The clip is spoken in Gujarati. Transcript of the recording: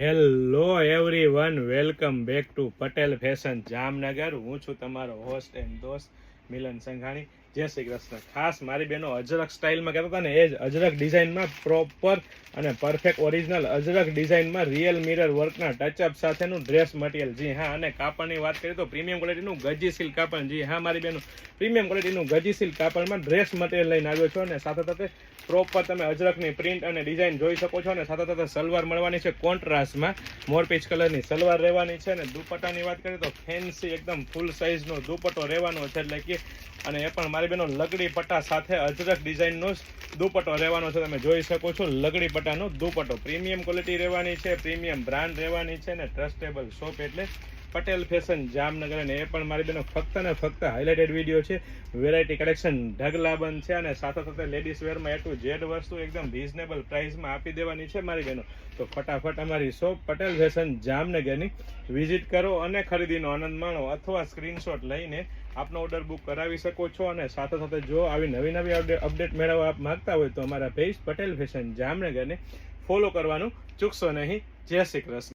Hello everyone, welcome back to Patel fashion Jamnagar. હું છું તમારો હોસ્ટ એન્ડ દોસ્ત મિલન સંઘાણી. જય શ્રી કૃષ્ણ. ખાસ મારી બહેનો અજરક સ્ટાઇલમાં કહેતા હતા ને, એ જ અજરક ડિઝાઇનમાં પ્રોપર અને પરફેક્ટ ઓરિજિનલ અજરક ડિઝાઇનમાં રિયલ મિરર વર્કના ટચઅપ સાથેનું ડ્રેસ મટીરિયલ. જી હા, અને કાપડની વાત કરીએ તો પ્રીમિયમ ક્વોલિટીનું ગજી સિલ્ક કાપડ. જી હા મારી બહેનો, પ્રીમિયમ ક્વોલિટીનું ગજી સિલ્ક કાપડમાં ડ્રેસ મટીરિયલ લઈને આવ્યો છો. અને સાથે સાથે પ્રોપર તમે અજરકની પ્રિન્ટ અને ડિઝાઇન જોઈ શકો છો. અને સાથે સાથે સલવાર મળવાની છે કોન્ટ્રાસ્ટમાં, મોરપીચ કલરની સલવાર રહેવાની છે. અને દુપટ્ટાની વાત કરીએ તો ફેન્સી એકદમ ફૂલ સાઇઝનો દુપટ્ટો રહેવાનો છે. એટલે કે અને એ પણ મારી બહેનો લગડી પટ્ટા સાથે અજરક ડિઝાઇનનો દુપટ્ટો રહેવાનો છે. તમે જોઈ શકો છો લગડી પટ્ટાનો દુપટ્ટો. પ્રીમિયમ ક્વોલિટી રહેવાની છે, પ્રીમિયમ બ્રાન્ડ રહેવાની છે. અને ટ્રસ્ટેબલ શોપ એટલે પટેલ ફેશન જામનગર. અને એ પણ મારી બહેનો ફક્ત ને ફક્ત હાઇલાઇટેડ વિડીયો છે. વેરાયટી કલેક્શન ઢગલાબંધ છે. અને સાથે સાથે લેડીઝ વેરમાં A to Z વસ્તુ એકદમ રિઝનેબલ પ્રાઇસમાં આપી દેવાની છે મારી બહેનો. તો ફટાફટ અમારી શોપ પટેલ ફેશન જામનગરની વિઝિટ કરો અને ખરીદીનો આનંદ માણો, અથવા સ્ક્રીનશોટ લઈને આપનો ઓર્ડર બુક કરાવી શકો છો. અને સાથે સાથે જો આવી નવી અપડેટ મેળવવા આપ માંગતા હોય તો અમારા પેજ પટેલ ફેશન જામનગરને ફોલો કરવાનું ચૂકશો નહીં. જય શ્રી કૃષ્ણ.